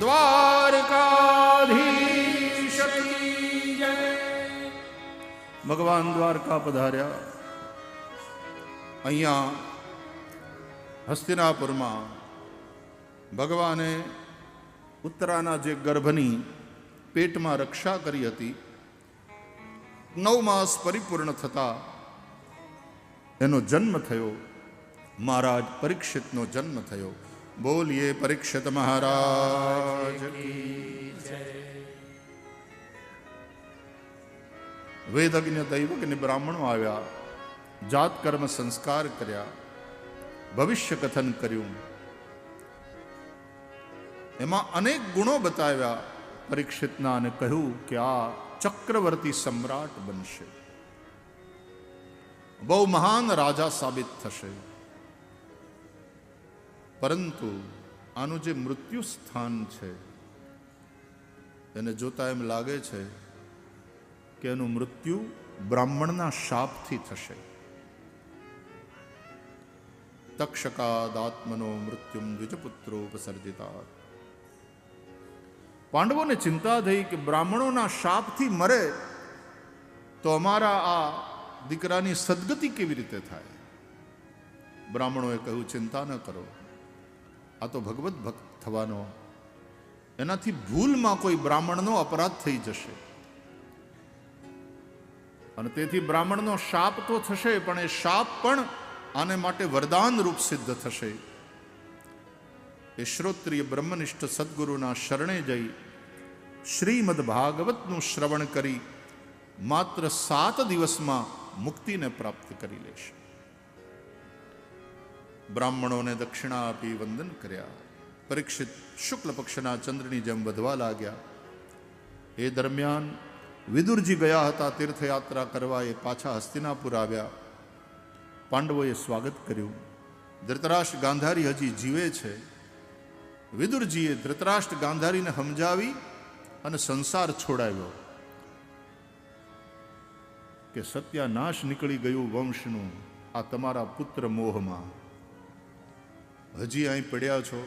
દ્વારકાધીશ કી જય. ભગવાન દ્વારકા પધાર્યા. અહીંયા હસ્તિનાપુરમાં ભગવાને ઉત્તરાના જે ગર્ભની પેટમાં રક્ષા કરી હતી, 9 માસ પરિપૂર્ણ થતા એનો જન્મ થયો. મહારાજ પરીક્ષિતનો જન્મ થયો. બોલીએ પરીક્ષિત મહારાજ કી જય. વેદજ્ઞ દૈવજ્ઞ બ્રાહ્મણો આવ્યા, જાત કર્મ સંસ્કાર કર્યા, ભવિષ્ય કથન કર્યું. એમાં અનેક ગુણો બતાવ્યા પરીક્ષિતના અને કહ્યું કે આ ચક્રવર્તી સમ્રાટ બનશે, બહુ મહાન રાજા સાબિત થશે. પરંતુ આનું જે મૃત્યુ સ્થાન છે એને જોતા એમ લાગે છે કે એનું મૃત્યુ બ્રાહ્મણના શાપથી થશે. તક્ષકાદાત્મનો મૃત્યુમ દ્વિજપુત્રોપસર્જિતા. પાંડવોને ચિંતા થઈ કે બ્રાહ્મણોના શાપથી મરે તો અમારા આ દીકરાની સદગતિ કેવી રીતે થાય. બ્રાહ્મણોએ કહ્યું, ચિંતા ન કરો, આ તો ભગવત ભક્ત થવાનો, એનાથી ભૂલમાં કોઈ બ્રાહ્મણનો અપરાધ થઈ જશે અને તેથી બ્રાહ્મણનો શાપ તો થશે, પણ એ શાપ પણ આને માટે વરદાન રૂપ સિદ્ધ થશે. એ શ્રોત્રિય બ્રહ્મનિષ્ઠ સદગુરુના શરણે જઈ શ્રીમદ ભાગવતનું શ્રવણ કરી માત્ર 7 દિવસમાં મુક્તિને પ્રાપ્ત કરી લેશે. બ્રાહ્મણોને દક્ષિણા આપી વંદન કર્યા. પરીક્ષિત શુક્લ પક્ષના ચંદ્રની જેમ વધવા લાગ્યા. એ દરમિયાન વિદુરજી ગયા હતા તીર્થયાત્રા કરવા, એ પાછા હસ્તિનાપુર આવ્યા. પાંડવોએ સ્વાગત કર્યું. ધૃતરાષ્ટ્ર ગાંધારી હજી જીવે છે. વિદુરજીએ ધૃતરાષ્ટ્ર ગાંધારીને સમજાવી અને સંસાર છોડાવ્યો કે સત્યાનાશ નીકળી ગયું વંશનું આ તમારા પુત્ર મોહમાં. હજી અહીં પડ્યા છો,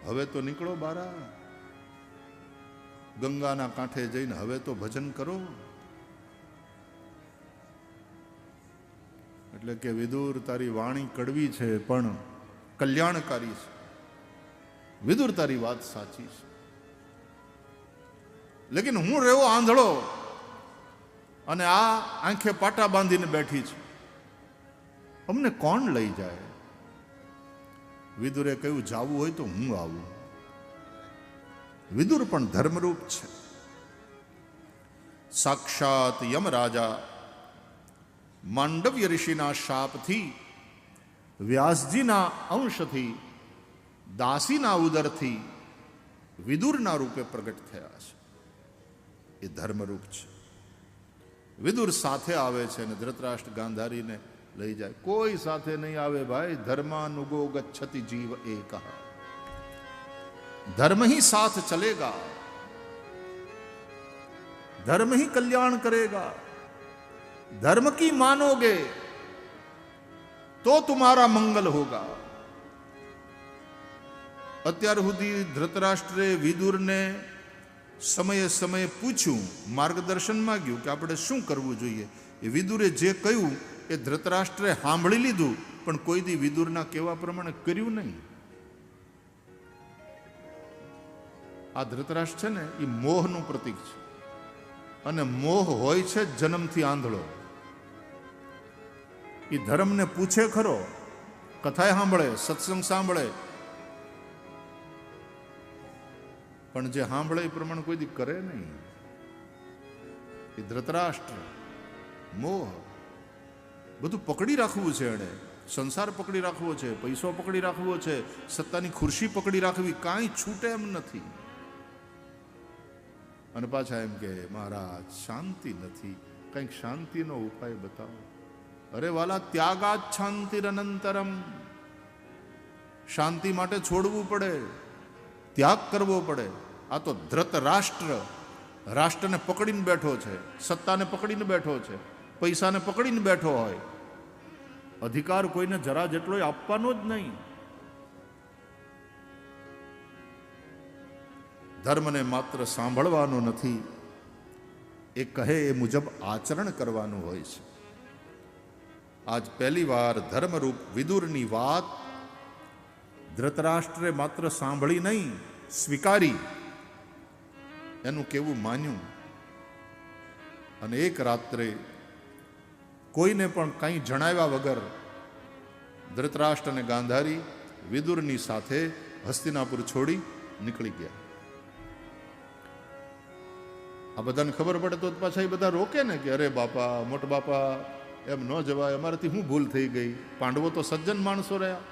હવે તો નીકળો બારા, ગંગાના કાંઠે જઈને હવે તો ભજન કરો. એટલે કે વિદુર, તારી વાણી કડવી છે પણ કલ્યાણકારી છે. વિદુર, તારી વાત સાચી છે, લેકિન હું રહ્યો આંધળો અને આ આંખે પાટા બાંધીને બેઠી છે, અમને કોણ લઈ જાય? વિદુરે કહ્યું, જાવું હોય તો હું આવું. વિદુર પણ ધર્મરૂપ છે. સાક્ષાત યમરાજા માંડવ્ય ઋષિના શાપથી, વ્યાસજીના અંશથી, દાસીના ઉદરથી વિદુરના રૂપે પ્રગટ થયા છે. એ ધર્મરૂપ છે. વિદુર સાથે આવે છે અને ધૃતરાષ્ટ્ર ગાંધારીને લઈ જાય. કોઈ સાથે નહીં આવે ભાઈ. ધર્માનુગો ગચ્છતિ જીવ એકઃ. धर्म ही साथ चलेगा, धर्म ही कल्याण करेगा. धर्म की मानोगे तो तुम्हारा मंगल होगा. અત્યાર સુધી ધૃતરાષ્ટ્રે વિદુરને સમયે સમયે પૂછ્યું, માર્ગદર્શન માંગ્યું કે આપણે શું કરવું જોઈએ. એ વિદુરે જે કહ્યું એ ધૃતરાષ્ટ્રે સાંભળી લીધું, પણ કોઈ દી વિદુરના કહેવા પ્રમાણે કર્યું નહીં. આ ધૃતરાષ્ટ્ર છે ને, એ મોહનું પ્રતીક છે. અને મોહ હોય છે જન્મથી આંધળો. એ ધર્મને પૂછે ખરો, કથાએ સાંભળે, સત્સંગ સાંભળે, પણ જે સાંભળે એ પ્રમાણે કોઈ દી કરે નહીં. એ ધૃતરાષ્ટ્ર મોહ બધું પકડી રાખવું છે. એણે સંસાર પકડી રાખવો છે, પૈસો પકડી રાખવો છે, સત્તાની ખુરશી પકડી રાખવી, કાંઈ છૂટે એમ નથી. અને પાછા એમ કે મહારાજ શાંતિ નથી, કંઈક શાંતિનો ઉપાય બતાવો. અરે વાલા, ત્યાગાત શાંતિરનંતરમ. શાંતિ માટે છોડવું પડે, ત્યાગ કરવો પડે. આ તો ધૃતરાષ્ટ્ર રાષ્ટ્રને પકડીને બેઠો છે, સત્તાને પકડીને બેઠો છે, પૈસાને પકડીને બેઠો હોય. અધિકાર કોઈને જરા જેટલો આપવાનો જ નહીં. ધર્મને માત્ર સાંભળવાનો નથી, એ કહે એ મુજબ આચરણ કરવાનું હોય છે. આજ પહેલી વાર ધર્મરૂપ વિદુરની વાત ધૃતરાષ્ટ્રે માત્ર સાંભળી નહીં, સ્વીકારી, એનું કેવું માન્યું. અને એક રાત્રે કોઈને પણ કંઈ જણાવ્યા વગર ધૃતરાષ્ટ્ર અને ગાંધારી વિદુરની સાથે હસ્તિનાપુર છોડી નીકળી ગયા. આ બધાને ખબર પડે તો પાછા એ બધા રોકે ને કે અરે બાપા, મોટા બાપા, એમ ન જવાય, અમારાથી શું ભૂલ થઈ ગઈ. પાંડવો તો સજ્જન માણસો રહ્યા,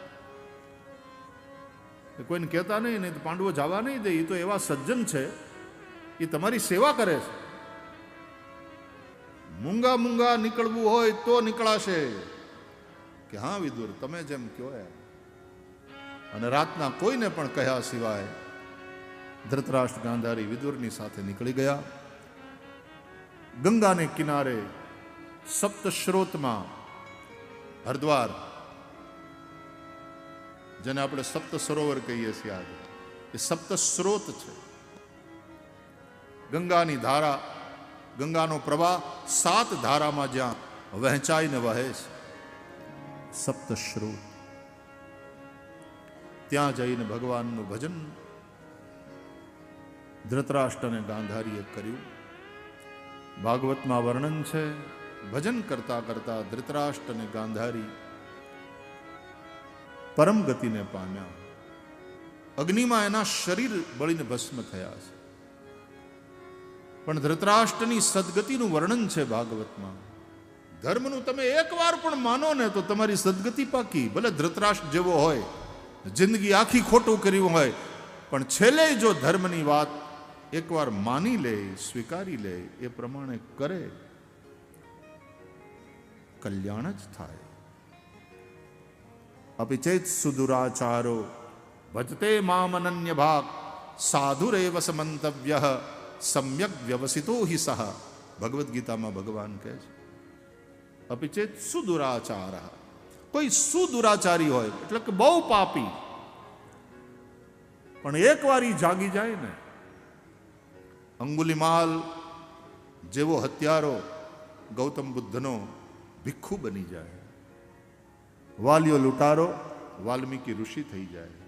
કોઈને કહેતા નહીં, તો પાંડવો જવા નહીં દે. એ તો એવા સજ્જન છે, એ તમારી સેવા કરે છે. મૂંગા મૂંગા નીકળવું હોય તો નીકળાશે કે હા વિદુર, તમે જેમ કહો એમ. અને રાતના કોઈને પણ કહ્યા સિવાય ધૃતરાષ્ટ્ર ગાંધારી વિદુરની સાથે નીકળી ગયા. ગંગાને કિનારે સપ્તસ્રોતમાં, હરદ્વાર જેને આપણે સપ્ત સરોવર કહીએ છીએ આજે, એ સપ્ત સ્રોત છે. ગંગાની ધારા, ગંગાનો પ્રવાહ 7 ધારામાં જ્યાં વહેંચાઈને વહે છે, સપ્ત સ્રોત, ત્યાં જઈને ભગવાનનું ભજન ધૃતરાષ્ટ્ર અને ગાંધારીએ કર્યું. ભાગવતમાં વર્ણન છે, ભજન કરતા કરતા ધૃતરાષ્ટ્ર અને ગાંધારી પરમ ગતિને પામ્યા. અગ્નિમાં એના શરીર બળીને ભસ્મ થયા છે. પણ ધૃતરાષ્ટ્રની સદગતિનું વર્ણન છે ભાગવતમાં. ધર્મનું તમે એકવાર પણ માનો ને તો તમારી સદગતિ પાકી. ભલે ધૃતરાષ્ટ્ર જેવો હોય, જિંદગી આખી ખોટું કર્યું હોય, પણ છેલ્લે જો ધર્મની વાત એકવાર માની લે, સ્વીકારી લે, એ પ્રમાણે કરે, કલ્યાણ જ થાય. અપિચેત સુદુરાચારો ભજતે મામ અનન્ય ભાગ સાધુરેવ સમંતવ્ય સમ્યક વ્યવસિતો હિ સહ. ભગવદ્ ગીતામાં ભગવાન કહે છે, અપિચેત સુદુરાચાર, કોઈ સુદુરાચારી હોય એટલે કે બહુ પાપી, પણ એક વાર ઈ જાગી જાય ને, અંગુલિમાલ જેવો હત્યારો ગૌતમ બુદ્ધનો ભિક્ષુ બની જાય, વાલિયો લૂંટારો વાલ્મીકી ઋષિ થઈ જાય.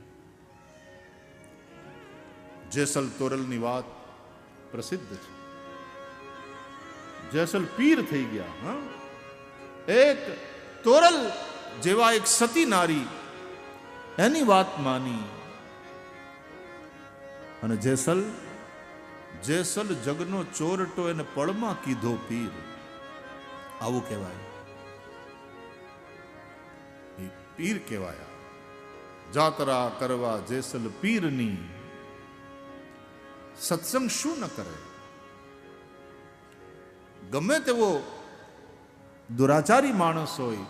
જેસલ તોરલની વાત પ્રસિદ્ધ છે. જેસલ પીર થઈ ગયા. હા, એક તોરલ જેવા એક સતી નારી એની વાત માની, અને જેસલ જગનો ચોરટો એને પળમાં કીધો પીર. આવું કહેવાય, એ પીર કહેવાયા. જાત્રા કરવા જેસલ પીરની, સત્સંગ શું ન કરે. ગમે તેવો દુરાચારી માણસ હોય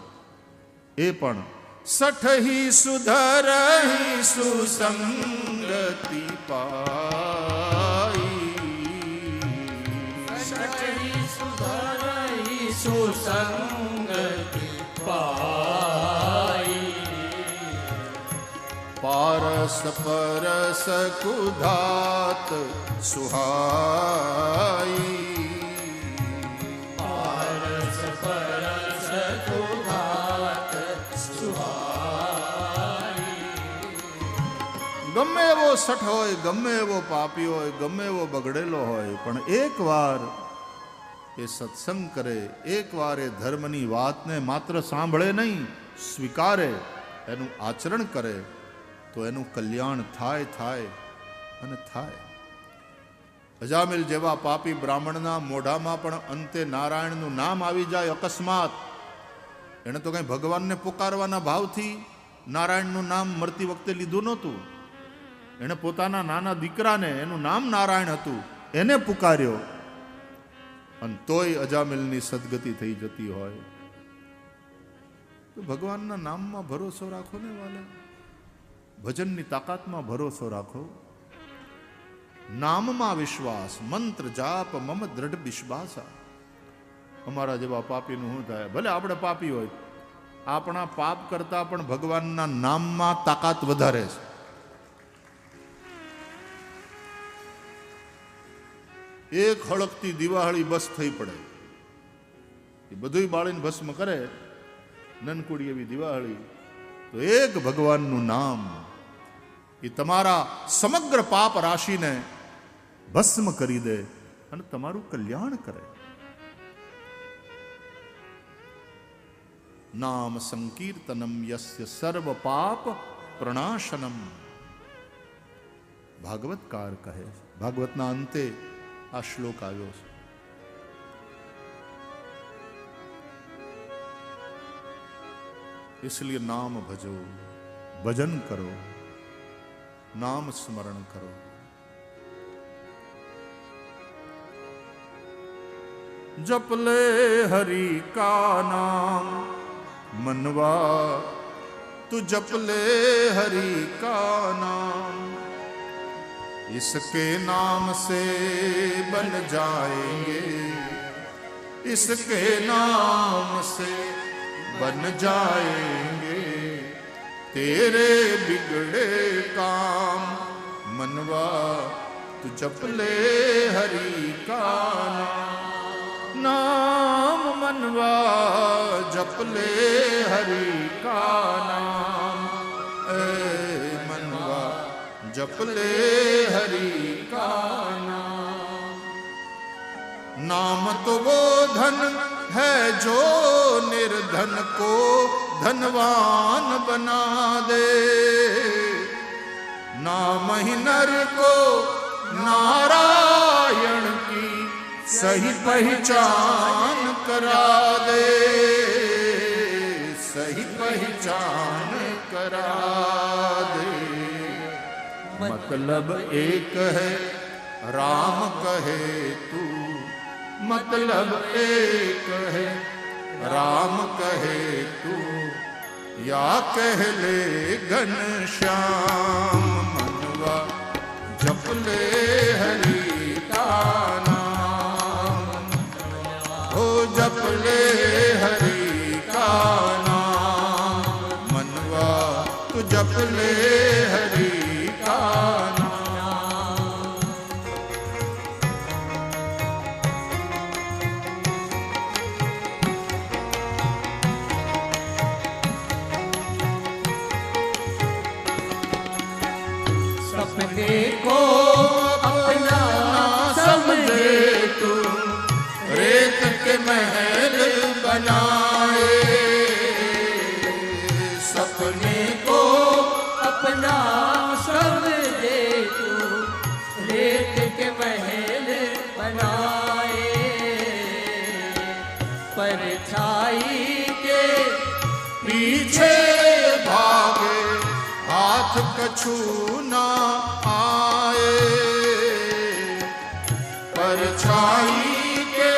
એ પણ સઠહી સુધરહી સુસંગતિ પાઈ, સઠહી સુધરહી સુસંગતિ પાઈ, પારસ પરસ કુધાત સુહાઈ, પારસ પરસ કુધાત સુહાઈ. ગમે એવો સઠ હોય, ગમે એવો પાપી હોય, ગમે એવો બગડેલો હોય, પણ એકવાર એ સત્સંગ કરે, એકવાર એ ધર્મની વાતને માત્ર સાંભળે નહીં, સ્વીકારે, એનું આચરણ કરે, તો એનું કલ્યાણ થાય, થાય અને થાય. અજામિલ જેવા પાપી બ્રાહ્મણના મોઢામાં પણ અંતે નારાયણનું નામ આવી જાય અકસ્માત. એને તો કઈ ભગવાનને પુકારવાના ભાવથી નારાયણનું નામ મરતી વખતે લીધું નહોતું. એને પોતાના નાના દીકરાને, એનું નામ નારાયણ હતું, એને પુકાર્યો, અને તોય અજામિલની સદગતિ થઈ જતી હોય. તો ભગવાનના નામમાં ભરોસો રાખો ને વાલા, ભજનની તાકાતમાં ભરોસો રાખો, નામમાં વિશ્વાસ, મંત્ર જાપ મમ દ્રઢ વિશ્વાસ. અમારા જેવા પાપીનું શું થાય? ભલે આપણે પાપી હોય, આપણા પાપ કરતા પણ ભગવાનના નામમાં તાકાત વધારે છે. એક હળકતી દિવાળી બસ થઈ પડે, એ બધું બાળીને ભસ્મ કરે, નનકુડી એવી દિવાળી. તો એક ભગવાનનું નામ એ તમારા સમગ્ર પાપ રાશિને ભસ્મ કરી દે અને તમારું કલ્યાણ કરે. નામ સંકીર્તનમ યસ્ય સર્વ પાપ પ્રણાશનમ. ભાગવતકાર કહે, ભાગવતના અંતે આ શ્લોક આવ્યો છે. इसलिए नाम भजो, भजन करो, नाम स्मरण करो. जप ले हरि का नाम मनवा, तू जप ले हरि का नाम. इसके नाम से बन जाएंगे, इसके नाम से बन जाएंगे तेरे बिगड़े काम. मनवा, तू जप ले हरि का नाम, मनवा जप ले हरि का नाम. मनवा जप ले हरि का नाम. नाम तो वो धन है जो निर्धन को धनवान बना दे. नाम ही नर को नारायण की सही पहचान करा दे, सही पहचान करा दे. मतलब एक है राम कहे तू, मतलब एक है राम कहे तू, या कह ले घनश्याम. मनवा जप ले हरि का नाम, हो जप ले हरि का नाम. मनवा तू जप ले हरि का नाम. सपने को अपना समझे तू, रेत के महल बनाए. सपने को अपना समझे तू, रेत के महल बनाए. परछाई के पीछे भागे हाथ कछु ना आए. परछाई के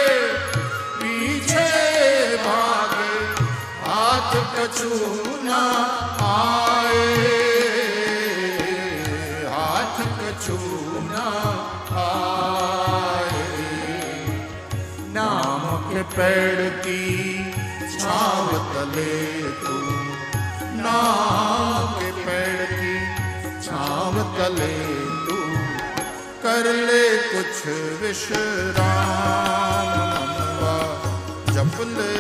पीछे भागे हाथ कछु ना आए. हाथ कछु ना आए. नाम के पेड़ की छाव तले तू, नाम के पेड़ की छाव तले तू, कर ले कुछ विश्राम. मनवा जप ले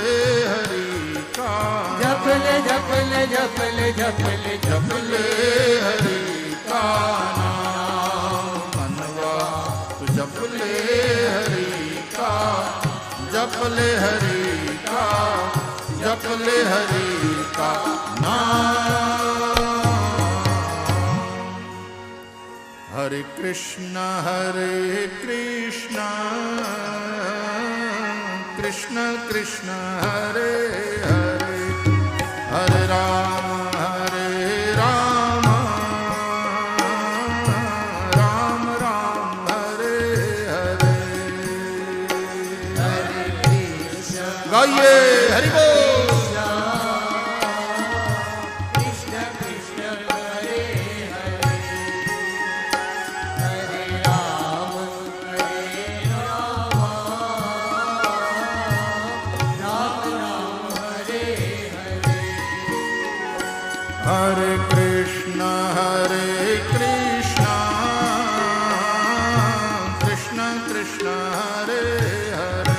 हरि का, जप ले जप ले जप ले जप ले जप ले हरि का नाम. मनवा तू जप ले हरि का, जप ले हरि का, जप ले हरि का नाम. हरे कृष्ण कृष्ण कृष्ण हरे हरे, हरे राम राम राम हरे हरे. हरे कृष्ण गाइए हरि बोल. कृष्ण कृष्ण हरे हरे, हरे राम राम राम हरे हरे. કૃષ્ણ હરે હરે